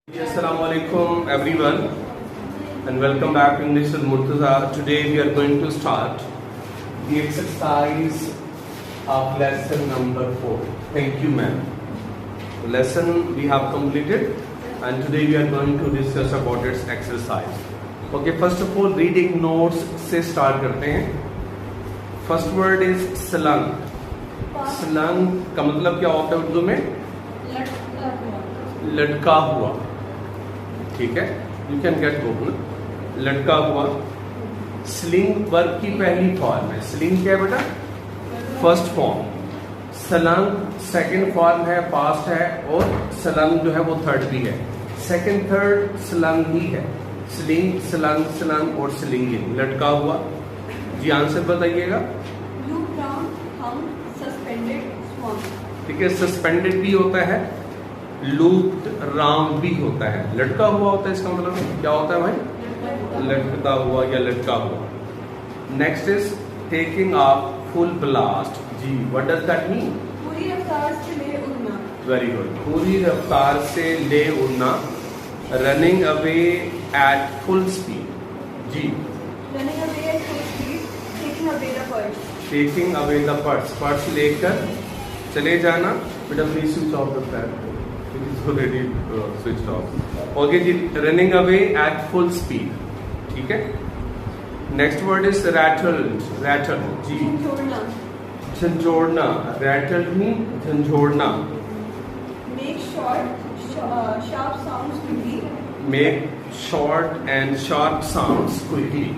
Assalamualaikum everyone and welcome back to English with Murtaza. Today we are going to start the exercise of lesson number 4. Thank you ma'am. Lesson we have completed and today we are going to discuss about its exercise. Okay, first of all reading notes से start करते हैं. First word is slung. Slung का मतलब क्या होता है उर्दू में? लटका हुआ. ठीक है, यू कैन गेट बुक ना. लटका हुआ. स्लिंग वर्ब की पहली फॉर्म है. स्लिंग क्या है बेटा? First form. Slung second form है, पास्ट है, और स्लंग जो है वो थर्ड भी है. सेकंड थर्ड स्लंग ही है. स्लिंग, स्लंग, स्लंग और स्लिंगिंग. लटका हुआ. जी आंसर बताइएगा. ठीक है, सस्पेंडेड भी होता है, लूप्ड राउंड भी होता है. लटका हुआ होता है, इसका मतलब क्या होता है भाई? लटकता हुआ या लटका हुआ. Next is taking off full blast. जी व्हाट डज दैट मीन? पूरी रफ्तार से ले उड़ना. Very good. पूरी रफ्तार से ले उड़ना. Running away at full speed. जी running away at full speed. Taking away the purse. Taking away the purse. Purse लेकर चले जाना. बेटा please switch off the fan. Already switch off. Okay जी. Running away at full speed. ठीक है. Next word is rattle. Rattle. जी झंझोड़ना. झंझोड़ना. रैटल मीन झंझोड़ना. Make short sharp sounds quickly. Make short and sharp sounds quickly.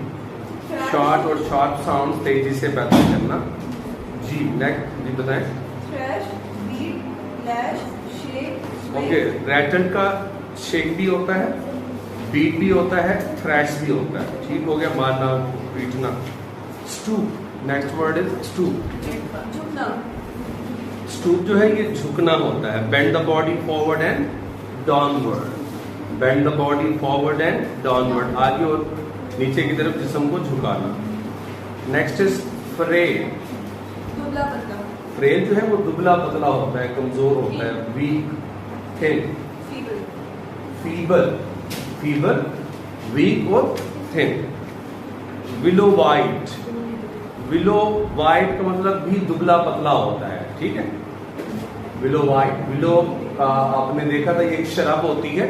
Short और sharp sound तेजी से पैदा करना. जी नेक्स्ट जी बताएं. Thrash, beat, lash, shake. Okay. Rattle का शेक भी होता है, बीट भी होता है, थ्रैश भी होता है. ठीक हो गया. मारना, पीटना. Stoop. Next word is stoop. झुकना. स्टूप जो है ये झुकना होता है. Bend the body forward and downward. Bend the body forward and downward. आगे और नीचे की तरफ जिस्म को झुकाना. Next is frail. दुबला पतला. फ्रेल जो है वो दुबला पतला होता है, कमजोर होता है. Weak, thin. Feeble. Feeble. Feeble, weak और thin. Willow white. Willow white का मतलब भी दुबला पतला होता है. ठीक है. Willow white. विलो आपने देखा था ये एक शराब होती है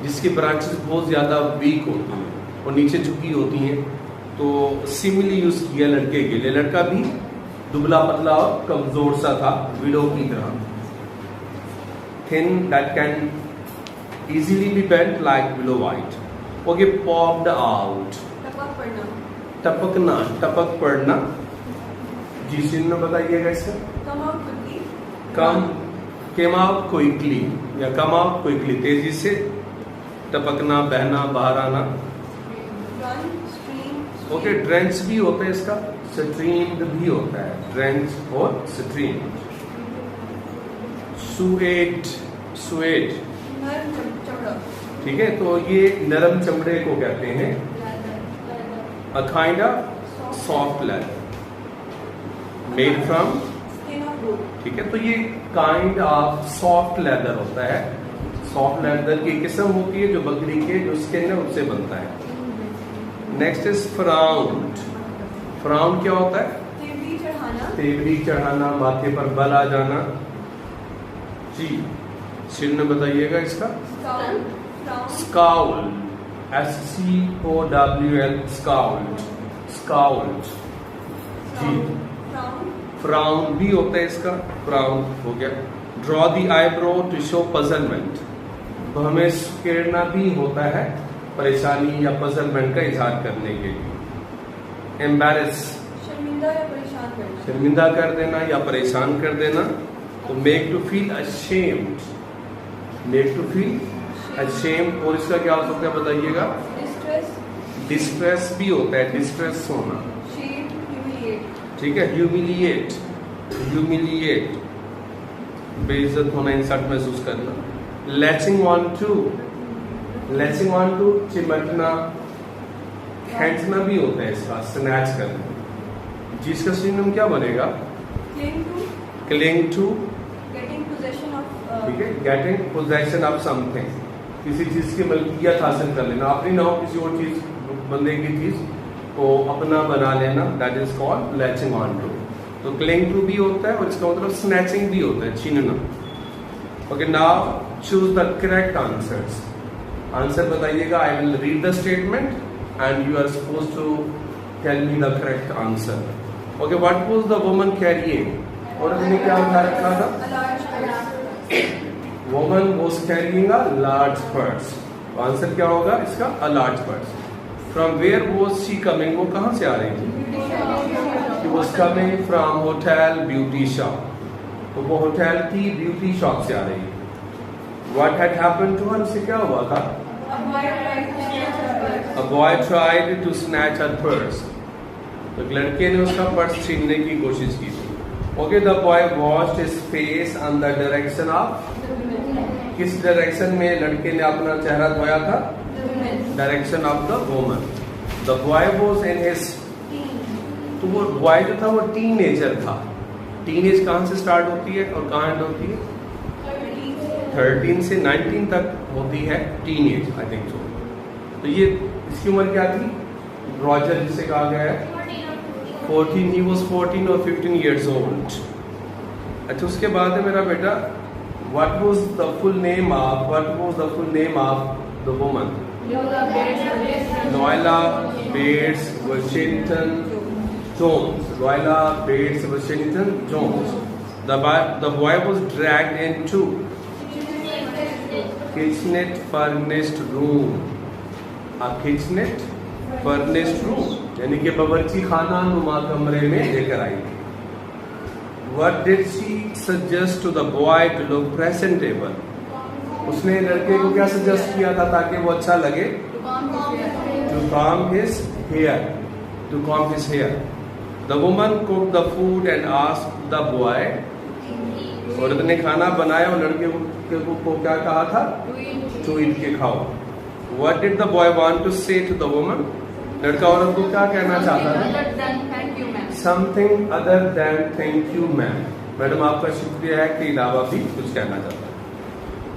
जिसकी ब्रांचेस बहुत ज्यादा वीक होती हैं और नीचे झुकी होती हैं. तो सिमिली यूज किया लड़के के लिए. लड़का भी दुबला पतला और कमजोर सा था, विलो की तरह. Thin that can easily be bent like willow white. Okay. Popped out. टपक पड़ना. टपकना, टपक पड़ना. जी चिन्ह बताइएगा इसका. Come out quickly. Come, came out quickly या कम आउट क्विकली, तेजी से. टपकना, बहना, बाहर आना. Run, stream. ओके. ड्रेंच भी होता है इसका, स्ट्रीम्ड भी होता है. ड्रेंच और स्ट्रीम. सुएट. सुएट. नरम चमड़ा. ठीक है. तो ये नरम चमड़े को कहते हैं. A kind of soft leather made from. Skin of goat. ठीक है. तो ये काइंड ऑफ सॉफ्ट लेदर होता है. सॉफ्ट लेदर की किस्म होती है जो बकरी के जो स्किन है उससे बनता है. Next is frowned. फ्राउंड क्या होता है? तेवरी चढ़ाना. तेवरी चढ़ाना, माथे पर बल आ जाना. जी चिन्ह बताइएगा इसका. Scowl. Frown. Scowl. SCOWL. Scowled. Scowled. जी. फ्राउन. फ्राउन भी होता है इसका. फ्राउन हो गया. Draw the eyebrow to show puzzlement. हमें स्केड़ना भी होता है परेशानी या पजलमेंट का इजहार करने के लिए. एम्बैरेस. शर्मिंदा या परेशान करना. शर्मिंदा कर देना या परेशान कर देना. तो make to feel ashamed. Make to feel ashamed. और इसका क्या हो सकता है बताइएगा. डिस्ट्रेस. डिस्ट्रेस भी होता है, डिस्ट्रेस होना. Shame, humiliate. ठीक है. ह्यूमिलिएट. ह्यूमिलिएट बेइज्जत होना, इंसल्ट महसूस करना. Latching on to. Latching on to चिमटना. खींचना भी होता है इसका. स्नैच करना. जिसका सिनोनिम क्या बनेगा? Cling to. Cling to. Getting possession of. ठीक है. Getting possession of something. किसी चीज की मलकियत हासिल कर लेना, अपनी ना हो किसी और चीज बंदे की चीज को अपना बना लेना, that is called latching on to. तो क्लिंग टू भी होता है और इसका मतलब स्नैचिंग भी होता है, छीनना। Okay, now choose the correct answers. Answer बताइएगा। I will read the statement and you are suppose to tell me the correct answer. Okay, what was the woman carrying? और उसने क्या उठा रखा था? Woman was carrying a large purse. तो answer क्या होगा इसका? A large purse. From where was she coming? वो कहां से आ रही थी? She was coming from hotel beauty shop. तो वो होटल की ब्यूटी शॉप से आ रही है। What had happened to her? से क्या हुआ था? A boy tried to snatch her purse. तो लड़के ने उसका पर्स छीनने की कोशिश की थी। Okay, the boy washed his face on the direction of, किस डायरेक्शन में लड़के ने अपना चेहरा धोया था? Direction of the woman. The boy was in his, तो वो बॉय जो था वो टीनेजर था। टीनेज कहाँ से स्टार्ट होती है और कहाँ एंड होती है? 13 से 19 तक होती है टीनेज, आई थिंक सो। तो ये इसकी उम्र क्या थी? रॉजर जिसे कहा गया है 14, ही वाज 14 और 15 इयर्स ओल्ड। अच्छा, उसके बाद है मेरा बेटा, what was the full name of the woman? Noela Bates Washington Jones. Noela Bates Washington Jones. The boy was dragged into kitchenette furnished room। kitchenette furnished room यानी कि बावर्ची खाना नुमा कमरे में लेकर आई। What did she suggest to the boy to look presentable? उसने लड़के को क्या सजेस्ट किया था ताकि वो अच्छा लगे? To comb his hair। The woman cooked the food and asked the boy, औरत ने खाना बनाया और लड़के को क्या कहा था? टू ईट के खाओ। What did the boy want to say to the woman? लड़का औरत को क्या कहना चाहता था? Something other than thank you ma'am। Madam आपका शुक्रिया है के अलावा भी कुछ कहना चाहता है।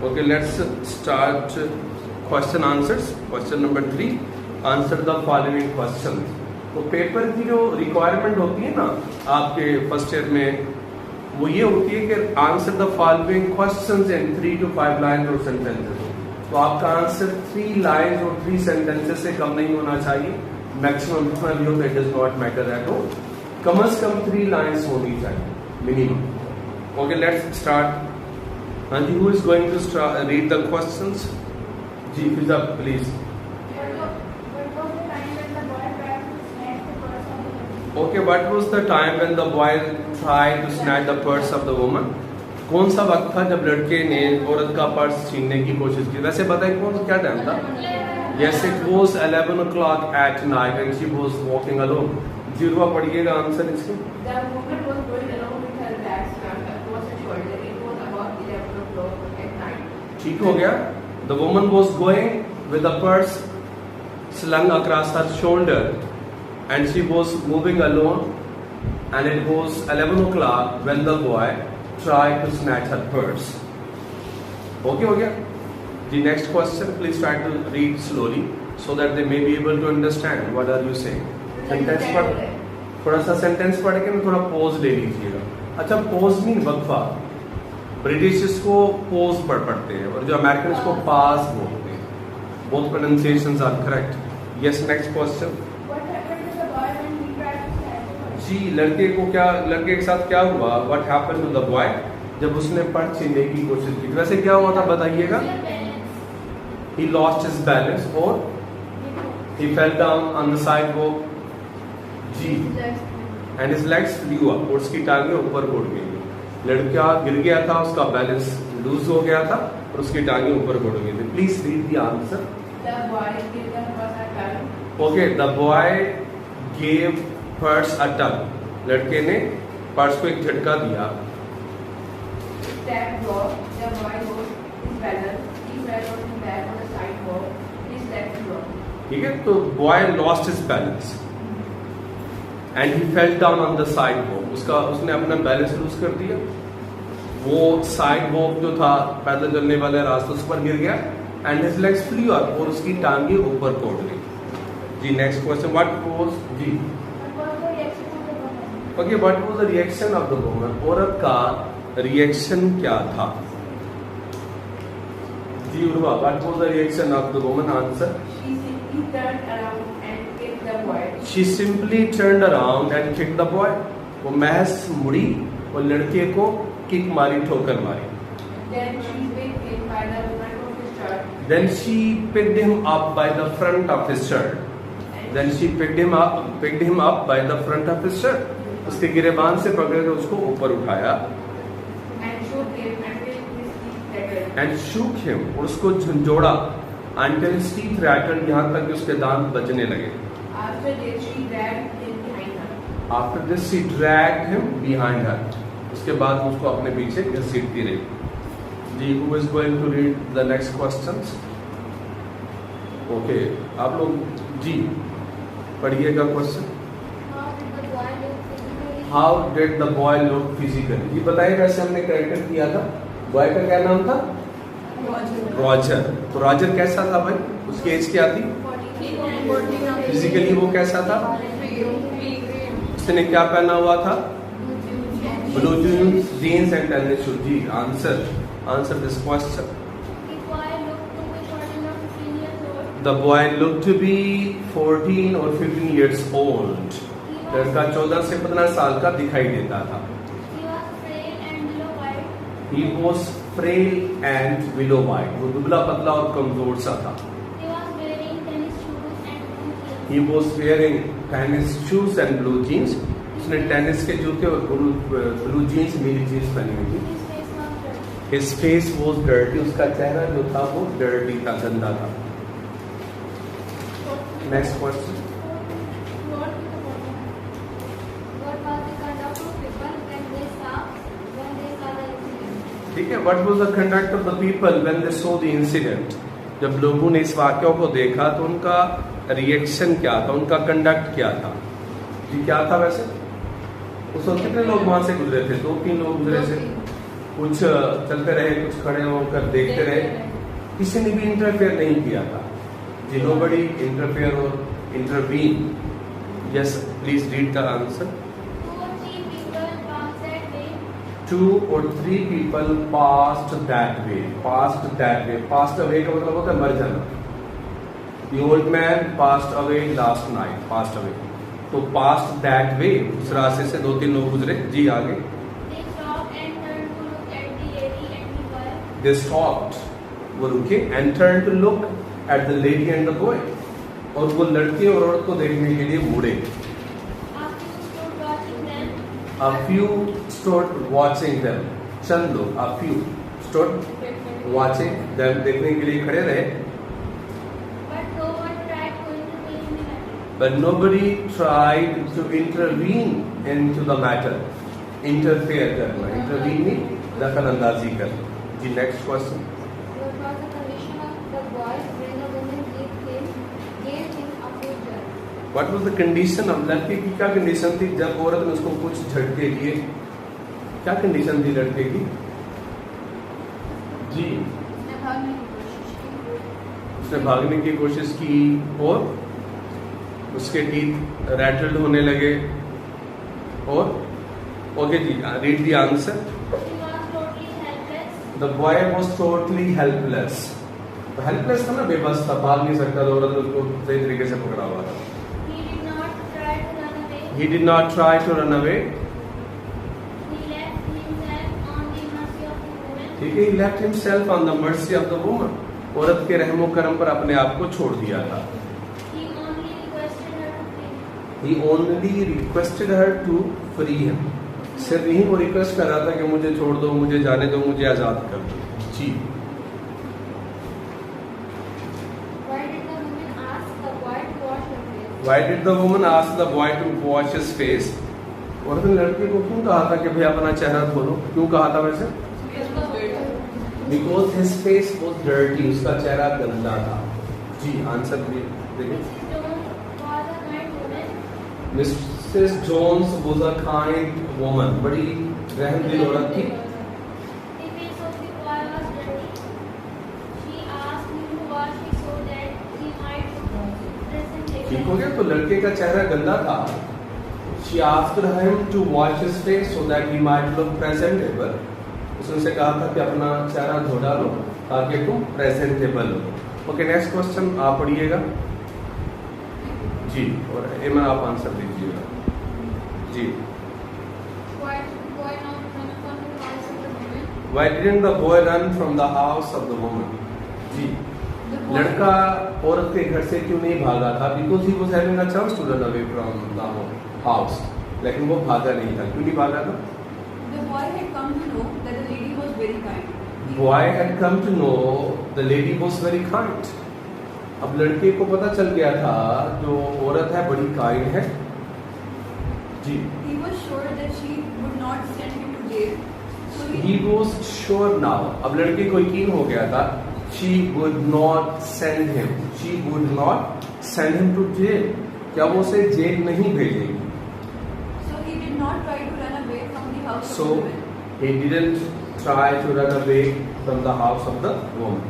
Okay, let's start question answers. Question number 3, answer the following question. तो पेपर की जो रिक्वायरमेंट होती है ना आपके फर्स्ट ईयर में, वो ये होती है कि answer the following questions in 3 to 5 lines और सेंटेंसेस। तो आपका आंसर 3 लाइन्स और 3 सेंटेंसेस से कम नहीं होना चाहिए। मैक्सिमम जितना भी हो, it does not matter at all. कम से कम 3 लाइन्स होनी चाहिए मिनिमम। Okay, let's start. हाँ जी, who is going to read the questions? जी Fiza please. Okay, what was the time when the boy tried to snatch the purse of the woman? कौन सा वक्त था जब लड़के ने औरत का पर्स छीनने की कोशिश की? वैसे बताइए कौन सा क्या टाइम था? Yes, it was 11 o'clock at night and she was walking alone। Zero पढ़िएगा आंसर इसके। The woman was going along with her bag strapped across her shoulder. It was about 11 o'clock at night। ठीक हो गया। The woman was going with the purse slung across her shoulder and she was moving alone and it was 11 o'clock when the boy tried to snatch her purse। Okay हो गया जी। next question, please try to read slowly so that they may be able to understand what are you saying। Sentence पढ़, थोड़ा सा sentence पढ़ के ना थोड़ा pause ले लीजिएगा। अच्छा, पॉज नहीं वक्फा, ब्रिटिश इसको पॉज पढ़ते हैं और जो अमेरिकन इसको पास बोलते हैं। Both pronunciations are correct. Yes, next question. जी, लड़के के साथ क्या हुआ? What happened to the boy जब उसने पर्स छीनने की कोशिश की? वैसे क्या हुआ था बताइएगा? He lost his balance और he fell down on the sidewalk। Ji, and his legs flew up और उसकी टांगें ऊपर उड़ गई। लड़का गिर गया था, उसका बैलेंस लूज हो गया था और उसकी टांगें ऊपर उड़ गई थी। Please read the answer. Okay, the boy gave purse a tug. लड़के ने पर्स को एक झटका दिया। ठीक है, तो boy lost his balance and he fell down on the side walk. उसने अपना बैलेंस लूज कर दिया। वो साइड वॉक जो था पैदल चलने वाले रास्ते, उस पर गिर गया एंड हिज लेग्स फ्ली और उसकी टांगे ऊपर को उड़ गई। जी नेक्स्ट क्वेश्चन, व्हाट वाज जी okay what was the reaction of the woman, औरत का रिएक्शन क्या था? जी Urva, what was the reaction of the woman? Answer, she simply turned around and kicked the boy. She simply turned around and kick the boy, वो महज मुड़ी और लड़के को किक मारी, ठोकर मारी। Then she picked him by the front of his shirt. Then she picked him up by the front of his shirt. Then she picked him up by the front of his shirt. उसके गिरेबान से पकड़कर उसको ऊपर उठाया। And shook him until his teeth rattled. And shook him, और उसको झंझोड़ा until his teeth rattled, यहाँ तक कि उसके दांत बजने लगे। After this, she dragged him behind her. After this, she dragged him behind her. उसके बाद उसको अपने पीछे घसीटती रही। जी, who is going to read the next questions? Okay, आप लोग जी पढ़िएगा question. How did the boy look physically? ये बताइए कैसे हमने कैरेक्टर किया था। बॉय का क्या नाम था? रॉजर। तो रॉजर कैसा था भाई? उसकी एज क्या थी? फिजिकली वो कैसा था? उसने क्या पहना हुआ था? Blue jeans and tennis shoes. जी answer this question. The boy looked to be 14 or 15 years old. लड़का 14 से 15 साल का दिखाई देता था। He was frail and willow white. वो दुबला पतला और कमजोर सा था। He was wearing tennis shoes and blue jeans. उसने टेनिस के जूते और ब्लू जीन्स, नीली जीन्स पहनी हुई थी। His face was dirty. उसका चेहरा जो था वो dirty था, गंदा था। Next question. ठीक है, what was the conduct of the people when they saw the incident? जब लोगों ने इस वाक्य को देखा तो उनका रिएक्शन क्या था, उनका कंडक्ट क्या था? जी क्या था वैसे? उस वक्त कितने लोग वहां से गुजरे थे? 2-3 लोग गुजरे थे। कुछ चलते रहे, कुछ खड़े होकर देखते रहे, किसी ने भी इंटरफेयर नहीं किया था। जी nobody interfere or intervene. Yes, please read the answer. 2 or 3 people passed that way. Passed away का मतलब होता है मर जाना। The old man passed away last night. Passed away. तो passed that way उस रास्ते से 2-3 लोग गुजरे। जी आगे। They stopped. वो रुके and turned to look at the lady and the boy. और वो लड़के और औरत को देखने के लिए मुड़े। A few stood watching them. चंद लोग, a few stood watching them, देखने के लिए खड़े रहे। But nobody tried to intervene into the matter. Interfere करना, intervene में दखल अंदाजी करना। जी next question. What was the condition of लड़के की क्या कंडीशन थी जब औरत ने उसको कुछ झटके दिए? क्या कंडीशन थी लड़के की? जी उसने भागने की कोशिश की और उसके टीथ रैटल्ड होने लगे और ओके जी read the answer. The boy was totally helpless. Helpless था ना, बेबस था, भाग नहीं सकता था, औरत उसको सही तरीके से पकड़ा हुआ था। He did not try to run away. ठीक है, he left himself on the mercy of the woman. औरत के रहमो करम पर अपने आप को छोड़ दिया था। He only requested her to free him. सिर्फ यही वो रिक्वेस्ट कर रहा था कि मुझे छोड़ दो, मुझे जाने दो, मुझे आजाद कर दो। जी Why did the woman ask the boy to wash his face? औरत ने लड़के को क्यों कहा था कि भाई अपना चेहरा धो लो? क्यों कहा था वैसे? Because his face was dirty. उसका चेहरा गंदा था। जी आंसर देखिए। Mrs. Jones was a kind woman. बड़ी रहमदिल औरत थी। ठीक हो गया। तो लड़के का चेहरा गंदा था। She asked him to wash his face so that he might look presentable. उसने उनसे कहा था कि अपना चेहरा धो डालो ताकि तुम प्रेजेंटेबल हो। ओके, नेक्स्ट क्वेश्चन आप पढ़िएगा जी, और एमन आप आंसर दीजिएगा जी। Why didn't the boy run from the house of the woman? जी, लड़का औरत के घर से क्यों नहीं भागा था? Because he was having a chance to run away from the house. लेकिन वो भागा नहीं था। क्यों नहीं भागा था? The boy had come to know that the lady was very kind. Boy had come to know the lady was very kind. अब लड़के को पता चल गया था जो औरत है बड़ी काइंड है जी। He was sure that she would not send him to jail. So He was sure now. अब लड़के को यकीन हो गया था she would not send him. She would not send him to jail. क्या वो उसे जेल नहीं भेजेगी? So he did not try to run away from the house So of the woman. he didn't try to run away from the house of the woman.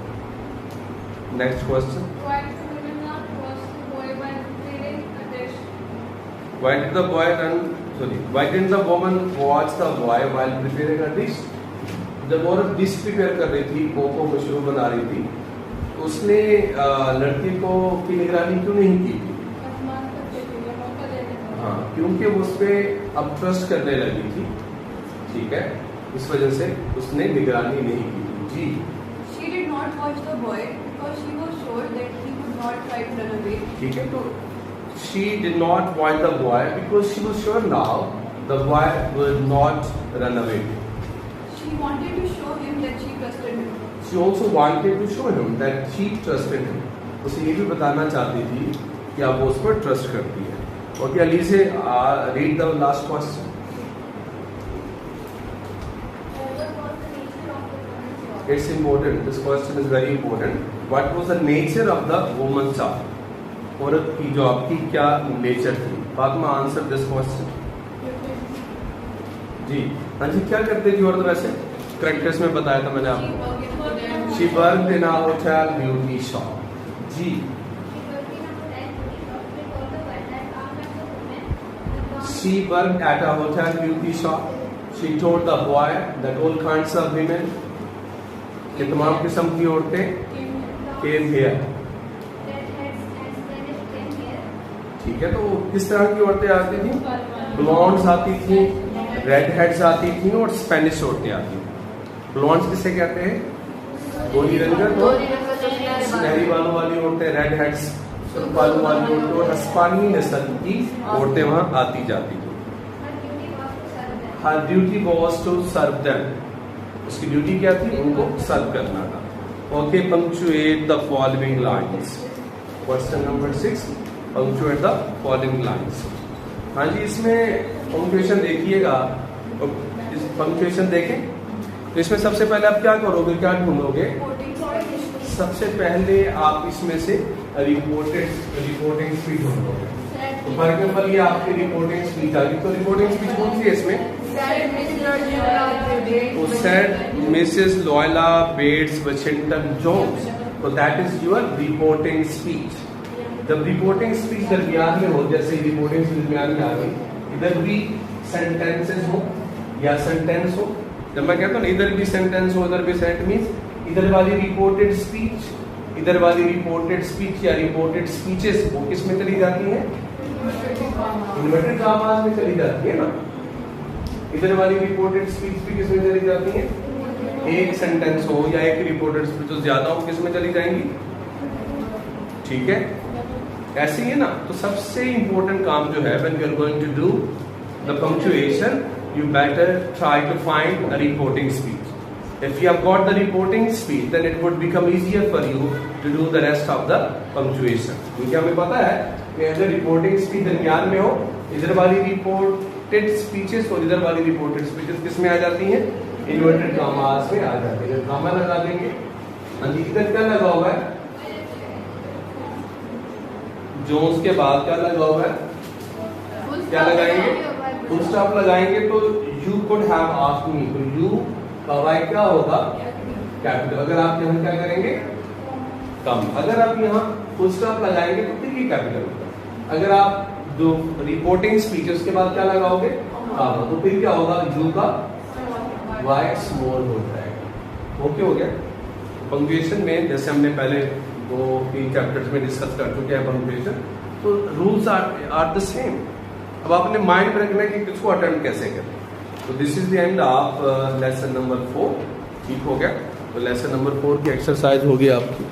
Next question. Why did the woman not wash the boy while preparing a dish? Why did the boy run? Sorry. Why didn't the woman watch the boy while preparing a dish? जब औरत dish prepare कर रही थी, cocoa mushroom बना रही थी, उसने लड़के को की निगरानी क्यों नहीं की थी? अपमान करते थे या मौका देने का। हाँ, क्योंकि वो उस पे अब ट्रस्ट करने लगी थी, ठीक है, इस वजह से उसने निगरानी नहीं की थी जी। She did not watch the boy because she was sure that he would not try to run away. ठीक है, तो she did not watch the boy because she was sure now the boy will not run away. She wanted to show him that she trusted him. She also wanted to show him that she trusted him. उसे ये भी बताना चाहती थी कि आप वो उस पर ट्रस्ट करती है। ओके, अली से read the last question. It's important. This question is very important. What was the nature of the woman's job? औरत की जॉब की क्या नेचर थी? फातिमा, आंसर दिस क्वेश्चन जी। हाँ जी, क्या करती थी औरत वैसे? करेक्टर्स में बताया था मैंने आपको। She worked in a hotel beauty shop. Ji, she worked at a hotel beauty shop. She told the boy that all kinds of women, कि तमाम किस्म की औरतें came here. ठीक है, तो किस तरह की औरतें आती थी? ब्लॉन्ड्स आती थी, रेड हेड्स आती थी और स्पेनिश औरतें आती थी। ब्लॉन्ड्स किसे कहते हैं? गोरी रंगत और सुनहरी बालों वाली औरतें, रेड हेड्स बालों वाली औरतें और हिस्पानी नस्ल की औरतें वहां आती जाती थी। Her duty was to serve them. उसकी ड्यूटी क्या थी? उनको सर्व करना था। Okay, punctuate the following lines. Question number 6, punctuate the following lines. हाँ जी, इसमें पंक्चुएशन देखिएगा। इस पंक्चुएशन देखें तो इसमें सबसे पहले आप क्या करोगे, क्या ढूंढोगे? सबसे पहले आप इसमें से रिपोर्टिंग स्पीच ढूंढोगे। तो फॉर एग्जाम्पल ये आपकी रिपोर्टिंग स्पीच आ गई, तो रिपोर्टिंग स्पीच कौन सी है इसमें? said Mrs. Loyola Bates Washington Jones. So that is your reporting speech. जब रिपोर्टिंग स्पीच दरमियान में हो, जैसे रिपोर्टिंग स्पीच दरमियान में आ गई, इधर भी सेंटेंसेस हो या सेंटेंस हो। जब मैं कहता हूँ इधर भी सेंटेंस हो, इधर भी सेंटेंस मीन्स इधर वाली रिपोर्टेड स्पीच, इधर वाली रिपोर्टेड स्पीच या रिपोर्टेड स्पीचेस वो किस में चली जाती है? इन्वर्टेड कॉमास में चली जाती है ना। इधर वाली रिपोर्टेड स्पीच भी किस में चली जाती है? एक सेंटेंस हो या एक रिपोर्टेड स्पीच हो, ज्यादा हो किस में चली जाएंगी? ठीक है, ऐसे ही है ना। तो सबसे इंपॉर्टेंट काम जो है, when you are going to do the punctuation, you better try to find a reporting speech. If you have got the reporting speech, then it would become easier for you to do the rest of the punctuation. क्योंकि हमें पता है कि अगर reporting speech दरमियान में हो, इधर वाली रिपोर्टेड स्पीचेस और इधर वाली रिपोर्टेड स्पीचेस किस में आ जाती हैं? इन्वर्टेड कॉमास में आ जाती है। कॉमा लगा देंगे। हाँ जी, इधर क्या लगा हुआ है? जोन्स के बाद क्या लगा हुआ है? क्या लगाएंगे? फुल स्टॉप लगाएंगे। तो you could have asked me, तो यू का वाई क्या होगा? कैपिटल। अगर आप यहाँ क्या करेंगे? कम। अगर आप यहाँ फुल स्टॉप लगाएंगे तो फिर ये कैपिटल होगा। अगर आप जो रिपोर्टिंग स्पीच है उसके बाद क्या लगाओगे, कॉमा, तो फिर क्या होगा, यू का वाई स्मॉल हो जाएगा। ओके हो गया। पंक्चुएशन में जैसे हमने पहले 2-3 चैप्टर्स में डिस्कस कर चुके हैं पंक्चुएशन, तो रूल्स आर द सेम। अब आपने माइंड में रखना है कि किसको अटेम्प्ट कैसे करें। तो this is the end of lesson number 4। ठीक हो गया। तो लेसन नंबर 4 की एक्सरसाइज होगी आपकी।